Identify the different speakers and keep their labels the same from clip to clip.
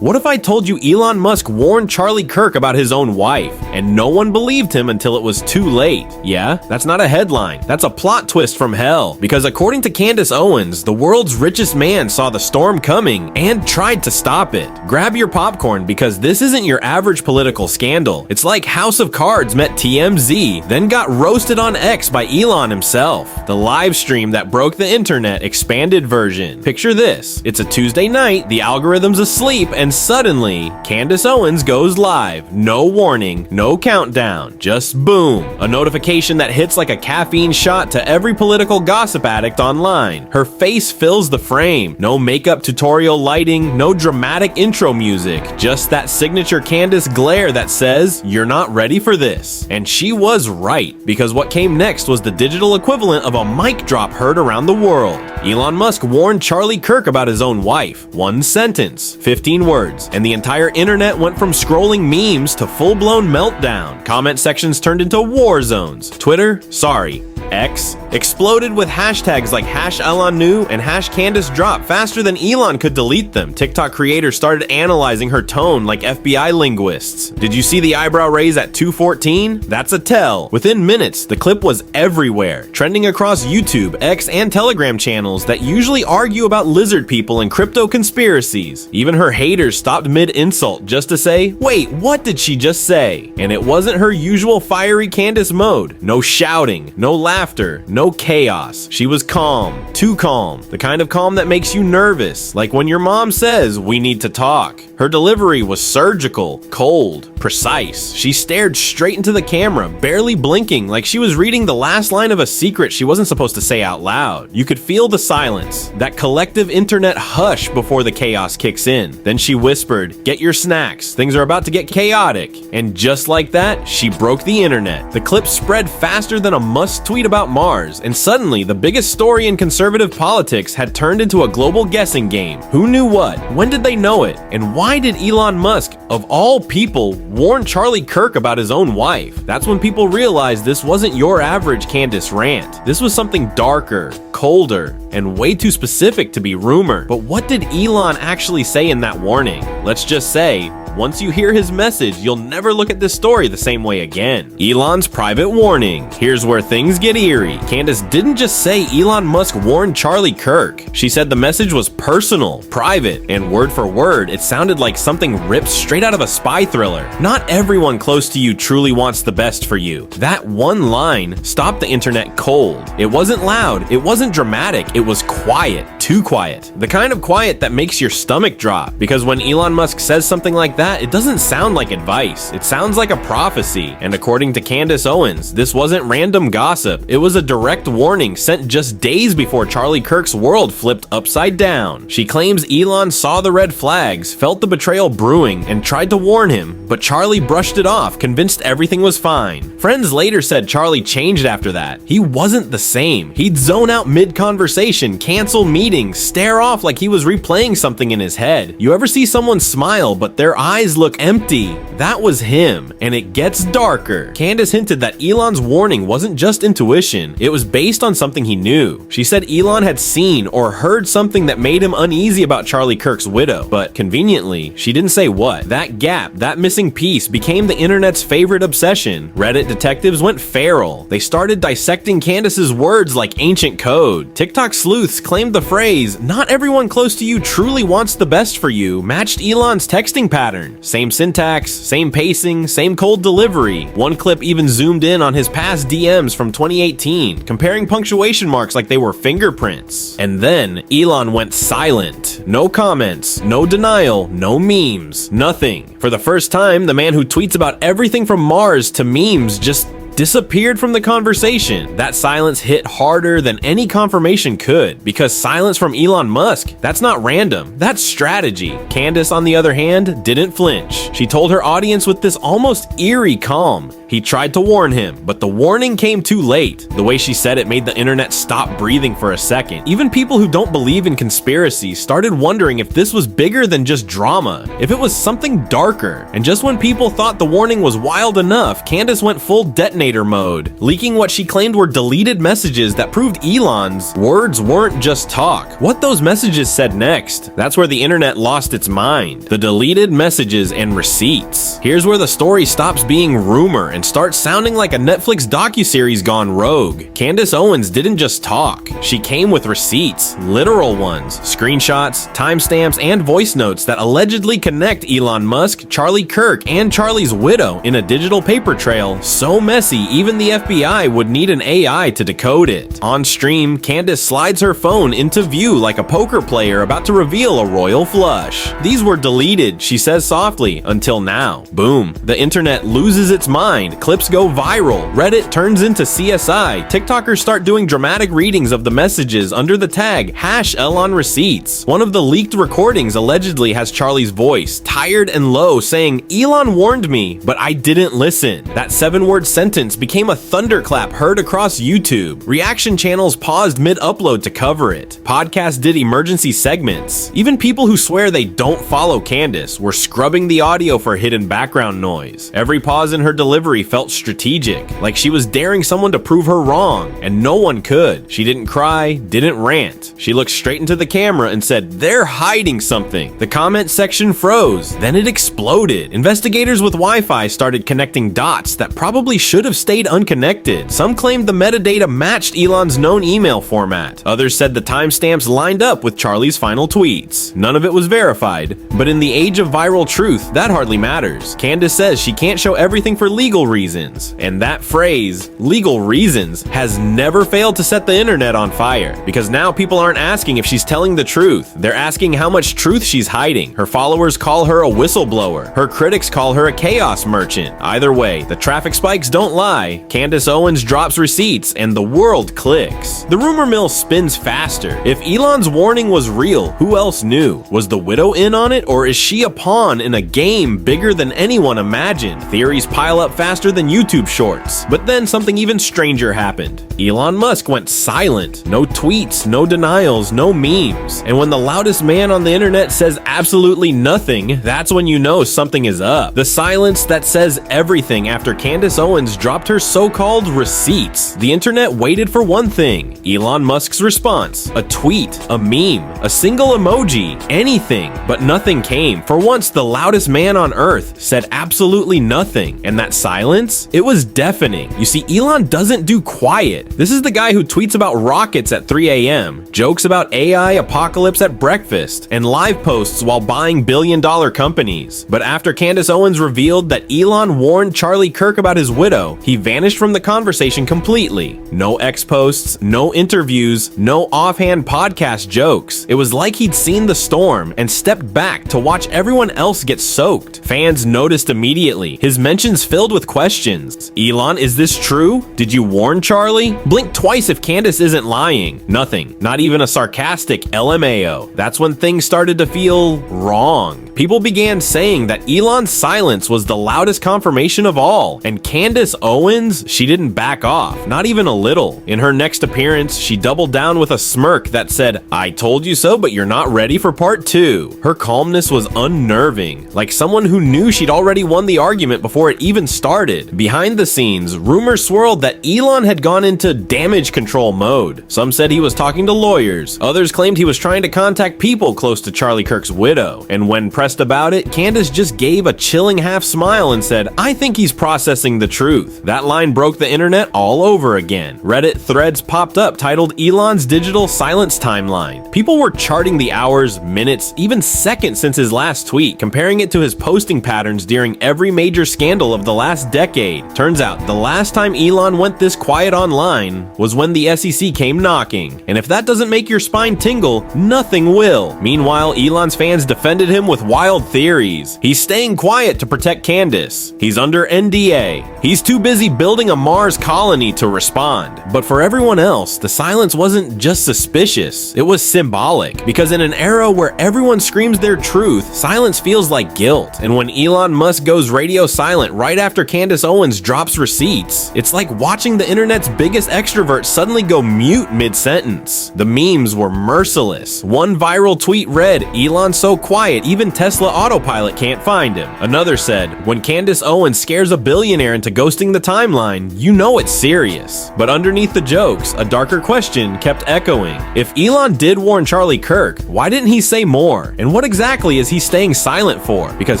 Speaker 1: What if I told you Elon Musk warned Charlie Kirk about his own wife, and no one believed him until it was too late? Yeah, that's not a headline. That's a plot twist from hell. Because according to Candace Owens, the world's richest man saw the storm coming and tried to stop it. Grab your popcorn because this isn't your average political scandal. It's like House of Cards met TMZ, then got roasted on X by Elon himself. The live stream that broke the internet expanded version. Picture this. It's a Tuesday night, the algorithm's asleep, and suddenly, Candace Owens goes live. No warning, no countdown, just boom. A notification that hits like a caffeine shot to every political gossip addict online. Her face fills the frame. No makeup tutorial lighting, no dramatic intro music, just that signature Candace glare that says, "You're not ready for this." And she was right, because what came next was the digital equivalent of a mic drop heard around the world. Elon Musk warned Charlie Kirk about his own wife. One sentence, 15 words. And the entire internet went from scrolling memes to full-blown meltdown. Comment sections turned into war zones. Twitter, sorry, X, exploded with hashtags like #ElonKnew and #CandaceDrop faster than Elon could delete them. TikTok creators started analyzing her tone like FBI linguists. Did you see the eyebrow raise at 214? That's a tell. Within minutes, the clip was everywhere, trending across YouTube, X, and Telegram channels that usually argue about lizard people and crypto conspiracies. Even her haters stopped mid-insult just to say, wait, what did she just say? And it wasn't her usual fiery Candace mode. No shouting, no laughter, no chaos. She was calm, too calm, the kind of calm that makes you nervous, like when your mom says, "We need to talk." Her delivery was surgical, cold, precise. She stared straight into the camera, barely blinking, like she was reading the last line of a secret she wasn't supposed to say out loud. You could feel the silence, that collective internet hush before the chaos kicks in. Then she whispered, "Get your snacks, things are about to get chaotic." And just like that, she broke the internet. The clip spread faster than a Musk tweet about Mars, and suddenly the biggest story in conservative politics had turned into a global guessing game. Who knew what? When did they know it? And why did Elon Musk, of all people, warn Charlie Kirk about his own wife? That's when people realized this wasn't your average Candace rant. This was something darker, colder, and way too specific to be rumor. But what did Elon actually say in that warning? Let's just say, once you hear his message, you'll never look at this story the same way again. Elon's private warning. Here's where things get eerie. Candace didn't just say Elon Musk warned Charlie Kirk. She said the message was personal, private, and word for word, it sounded like something ripped straight out of a spy thriller. Not everyone close to you truly wants the best for you. That one line stopped the internet cold. It wasn't loud, it wasn't dramatic, it was quiet, too quiet. The kind of quiet that makes your stomach drop, because when Elon Musk says something like that, it doesn't sound like advice. It sounds like a prophecy. And according to Candace Owens, this wasn't random gossip. It was a direct warning sent just days before Charlie Kirk's world flipped upside down. She claims Elon saw the red flags, felt the betrayal brewing, and tried to warn him, but Charlie brushed it off, convinced everything was fine. Friends later said Charlie changed after that. He wasn't the same. He'd zone out mid-conversation, cancel meetings, stare off like he was replaying something in his head. You ever see someone smile, but their eyes look empty? That was him, and it gets darker. Candace hinted that Elon's warning wasn't just intuition, it was based on something he knew. She said Elon had seen or heard something that made him uneasy about Charlie Kirk's widow, but conveniently, she didn't say what. That gap, that missing piece, became the internet's favorite obsession. Reddit detectives went feral. They started dissecting Candace's words like ancient code. TikTok sleuths claimed the phrase, "Not everyone close to you truly wants the best for you," matched Elon's texting pattern. Same syntax, same pacing, same cold delivery. One clip even zoomed in on his past DMs from 2018, comparing punctuation marks like they were fingerprints. And then Elon went silent. No comments, no denial, no memes, nothing. For the first time, the man who tweets about everything from Mars to memes just disappeared from the conversation. That silence hit harder than any confirmation could, because silence from Elon Musk, that's not random, that's strategy. Candace, on the other hand, didn't flinch. She told her audience with this almost eerie calm, He tried to warn him, but the warning came too late. The way she said it made the internet stop breathing for a second. Even people who don't believe in conspiracy started wondering if this was bigger than just drama, if it was something darker. And just when people thought the warning was wild enough, Candace went full detonator mode, leaking what she claimed were deleted messages that proved Elon's words weren't just talk. What those messages said next, that's where the internet lost its mind. The deleted messages and receipts. Here's where the story stops being rumor and starts sounding like a Netflix docuseries gone rogue. Candace Owens didn't just talk. She came with receipts, literal ones, screenshots, timestamps, and voice notes that allegedly connect Elon Musk, Charlie Kirk, and Charlie's widow in a digital paper trail so messy even the FBI would need an AI to decode it. On stream, Candace slides her phone into view like a poker player about to reveal a royal flush. These were deleted, she says softly, until now. Boom. The internet loses its mind, clips go viral, Reddit turns into CSI, TikTokers start doing dramatic readings of the messages under the tag #ElonReceipts. One of the leaked recordings allegedly has Charlie's voice, tired and low, saying, "Elon warned me, but I didn't listen." That 7-word sentence became a thunderclap heard across YouTube. Reaction channels paused mid-upload to cover it. Podcasts did emergency segments. Even people who swear they don't follow Candace were scrubbing the audio for hidden background noise. Every pause in her delivery felt strategic, like she was daring someone to prove her wrong, and no one could. She didn't cry, didn't rant. She looked straight into the camera and said, "They're hiding something." The comment section froze, then it exploded. Investigators with Wi-Fi started connecting dots that probably should have stayed unconnected. Some claimed the metadata matched Elon's known email format. Others said the timestamps lined up with Charlie's final tweets. None of it was verified, but in the age of viral truth, that hardly matters. Candace says she can't show everything for legal reasons, and that phrase, legal reasons, has never failed to set the internet on fire, because now people aren't asking if she's telling the truth. They're asking how much truth she's hiding. Her followers call her a whistleblower. Her critics call her a chaos merchant. Either way, the traffic spikes don't lie. Candace Owens drops receipts and the world clicks. The rumor mill spins faster. If Elon's warning was real, who else knew? Was the widow in on it, or is she a pawn in a game bigger than anyone imagined? Theories pile up faster than YouTube shorts. But then something even stranger happened. Elon Musk went silent. No tweets, no denials, no memes. And when the loudest man on the internet says absolutely nothing, that's when you know something is up. The silence that says everything after Candace Owens dropped her so-called receipts. The internet waited for one thing: Elon Musk's response. A tweet, a meme, a single emoji, anything. But nothing came. For once, the loudest man on earth said absolutely nothing. And that silence? It was deafening. You see, Elon doesn't do quiet. This is the guy who tweets about rockets at 3 a.m., jokes about AI apocalypse at breakfast, and live posts while buying billion-dollar companies. But after Candace Owens revealed that Elon warned Charlie Kirk about his widow, he vanished from the conversation completely. No X posts, no interviews, no offhand podcast jokes. It was like he'd seen the storm and stepped back to watch everyone else get soaked. Fans noticed immediately. His mentions filled with questions. Elon, is this true? Did you warn Charlie? Blink twice if Candace isn't lying. Nothing. Not even a sarcastic LMAO. That's when things started to feel wrong. People began saying that Elon's silence was the loudest confirmation of all. And Candace Owens, she didn't back off. Not even a little. In her next appearance, she doubled down with a smirk that said, "I told you so, but you're not ready for part 2. Her calmness was unnerving, like someone who knew she'd already won the argument before it even started. Behind the scenes, rumors swirled that Elon had gone into damage control mode. Some said he was talking to lawyers. Others claimed he was trying to contact people close to Charlie Kirk's widow. And when pressed about it, Candace just gave a chilling half smile and said, "I think he's processing the truth." That line broke the internet all over again. Reddit threads popped up titled Elon's Digital Silence Timeline. People were charting the hours, minutes, even seconds since his last tweet, comparing it to his posting patterns during every major scandal of the last decade. Turns out, the last time Elon went this quiet online was when the SEC came knocking. And if that doesn't make your spine tingle, nothing will. Meanwhile, Elon's fans defended him with wild theories. He's staying quiet to protect Candace. He's under NDA. He's too busy building a Mars colony to respond. But for everyone else, the silence wasn't just suspicious, it was symbolic. Because in an era where everyone screams their truth, silence feels like guilt. And when Elon Musk goes radio silent right after Candace Owens drops receipts. It's like watching the internet's biggest extrovert suddenly go mute mid-sentence. The memes were merciless. One viral tweet read, "Elon's so quiet, even Tesla autopilot can't find him." Another said, "When Candace Owens scares a billionaire into ghosting the timeline, you know it's serious." But underneath the jokes, a darker question kept echoing. If Elon did warn Charlie Kirk, why didn't he say more? And what exactly is he staying silent for? Because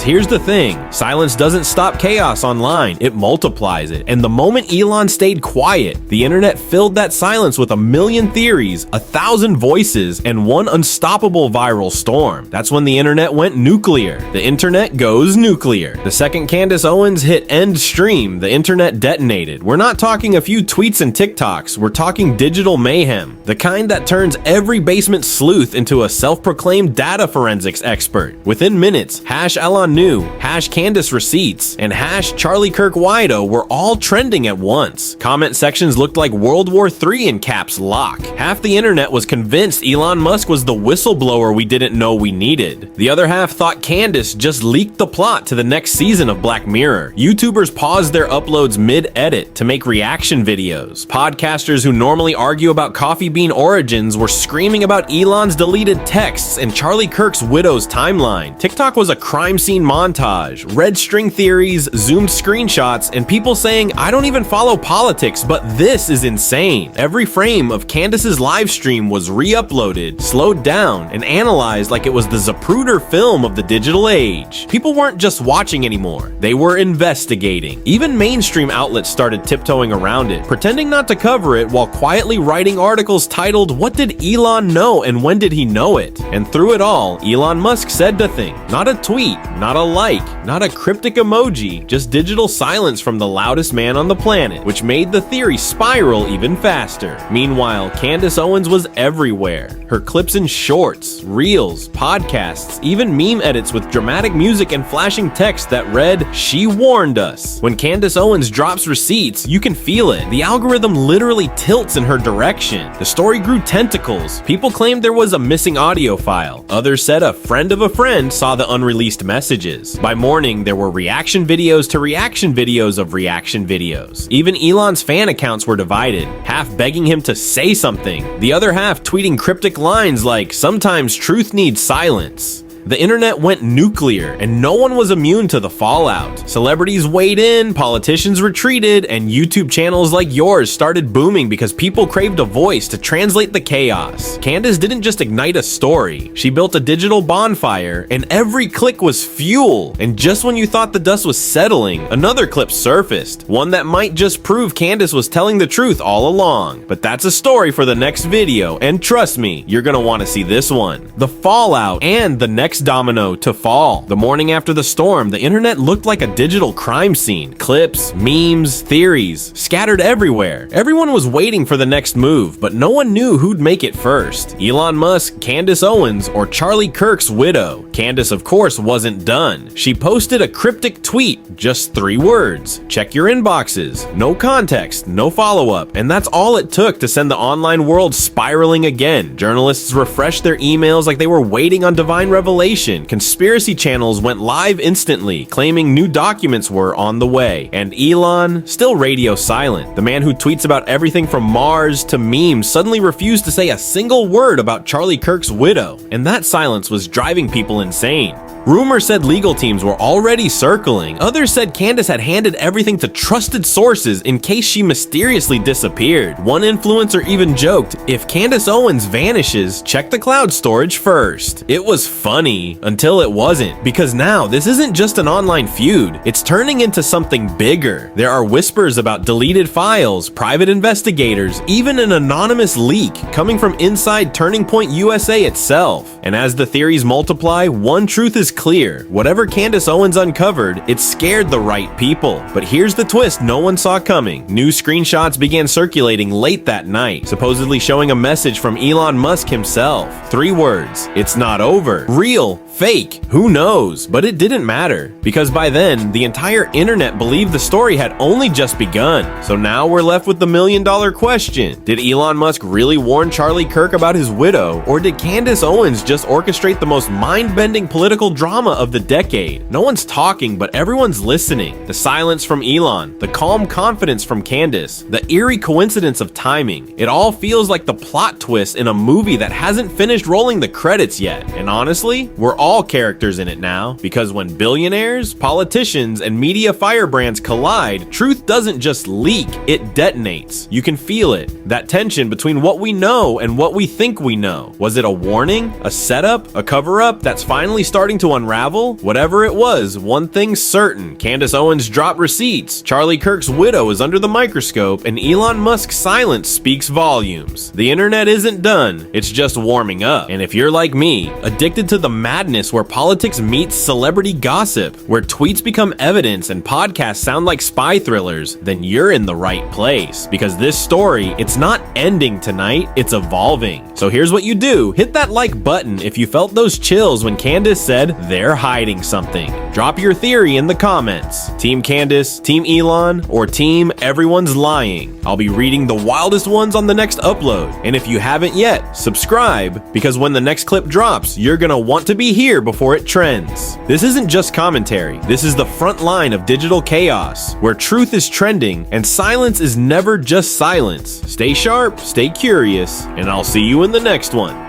Speaker 1: here's the thing, silence doesn't stop chaos online, it multiplies it. And the moment Elon stayed quiet, the internet filled that silence with a million theories, 1,000 voices, and one unstoppable viral storm. That's when the internet went nuclear. The internet goes nuclear. The second Candace Owens hit end stream, the internet detonated. We're not talking a few tweets and TikToks, we're talking digital mayhem. The kind that turns every basement sleuth into a self-proclaimed data forensics expert. Within minutes, #Elon knew, #Candace receipts, and #Charlie Kirk Wido were all trending at once. Comment sections looked like World War III in caps lock. Half the internet was convinced Elon Musk was the whistleblower we didn't know we needed. The other half thought Candace just leaked the plot to the next season of Black Mirror. YouTubers paused their uploads mid-edit to make reaction videos. Podcasters who normally argue about coffee bean origins were screaming about Elon's deleted texts and Charlie Kirk's widow's timeline. TikTok was a crime scene montage, red string theories, zoomed screenshots, and people saying, "I don't even follow politics, but this is insane." Every frame of Candace's live stream was re-uploaded, slowed down, and analyzed like it was the Zapruder film of the digital age. People weren't just watching anymore, they were investigating. Even mainstream outlets started tiptoeing around it, pretending not to cover it while quietly writing articles titled, "What did Elon know and when did he know it?" And through it all, Elon Musk said nothing. Not a tweet, not a like, not a cryptic emoji, just digital silence from the loudest man on the planet, which made the theory spiral even faster. Meanwhile, Candace Owens was everywhere. Her clips in shorts, reels, podcasts, even meme edits with dramatic music and flashing text that read, "She warned us." When Candace Owens drops receipts, you can feel it. The algorithm literally tilts in her direction. The story grew tentacles. People claimed there was a missing audio file. Others said a friend of a friend saw the unreleased messages. By morning, there were reaction videos to reaction videos of reaction videos. Even Elon's fan accounts were divided, half begging him to say something, the other half tweeting cryptic lines like, "Sometimes truth needs silence." The internet went nuclear, and no one was immune to the fallout. Celebrities weighed in, politicians retreated, and YouTube channels like yours started booming because people craved a voice to translate the chaos. Candace didn't just ignite a story, she built a digital bonfire, and every click was fuel. And just when you thought the dust was settling, another clip surfaced, one that might just prove Candace was telling the truth all along. But that's a story for the next video, and trust me, you're gonna want to see this one. The fallout and the next domino to fall. The morning after the storm, the internet looked like a digital crime scene. Clips, memes, theories, scattered everywhere. Everyone was waiting for the next move, but no one knew who'd make it first. Elon Musk, Candace Owens, or Charlie Kirk's widow. Candace, of course, wasn't done. She posted a cryptic tweet, just 3 words. "Check your inboxes." No context, no follow-up, and that's all it took to send the online world spiraling again. Journalists refreshed their emails like they were waiting on divine revelation. Conspiracy channels went live instantly, claiming new documents were on the way. And Elon, still radio silent. The man who tweets about everything from Mars to memes suddenly refused to say a single word about Charlie Kirk's widow. And that silence was driving people insane. Rumors said legal teams were already circling. Others said Candace had handed everything to trusted sources in case she mysteriously disappeared. One influencer even joked, "If Candace Owens vanishes, check the cloud storage first." It was funny until it wasn't, because now this isn't just an online feud. It's turning into something bigger. There are whispers about deleted files, private investigators, even an anonymous leak coming from inside Turning Point USA itself. And as the theories multiply, one truth is clear. Whatever Candace Owens uncovered, it scared the right people. But here's the twist no one saw coming. New screenshots began circulating late that night, supposedly showing a message from Elon Musk himself. 3 words, "It's not over." Real, fake, who knows? But it didn't matter, because by then, the entire internet believed the story had only just begun. So now we're left with the million-dollar question. Did Elon Musk really warn Charlie Kirk about his widow, or did Candace Owens just orchestrate the most mind-bending political drama drama of the decade. No one's talking, but everyone's listening. The silence from Elon, the calm confidence from Candace, the eerie coincidence of timing. It all feels like the plot twist in a movie that hasn't finished rolling the credits yet. And honestly, we're all characters in it now, because when billionaires, politicians, and media firebrands collide, truth doesn't just leak, it detonates. You can feel it. That tension between what we know and what we think we know. Was it a warning? A setup? A cover-up that's finally starting to unravel? Whatever it was, one thing's certain. Candace Owens dropped receipts, Charlie Kirk's widow is under the microscope, and Elon Musk's silence speaks volumes. The internet isn't done, it's just warming up. And if you're like me, addicted to the madness where politics meets celebrity gossip, where tweets become evidence and podcasts sound like spy thrillers, then you're in the right place. Because this story, it's not ending tonight, it's evolving. So here's what you do. Hit that like button if you felt those chills when Candace said they're hiding something. Drop your theory in the comments. Team Candace, Team Elon, or Team Everyone's Lying. I'll be reading the wildest ones on the next upload. And if you haven't yet, subscribe, because when the next clip drops, you're gonna want to be here before it trends. This isn't just commentary. This is the front line of digital chaos, where truth is trending and silence is never just silence. Stay sharp, stay curious, and I'll see you in the next one.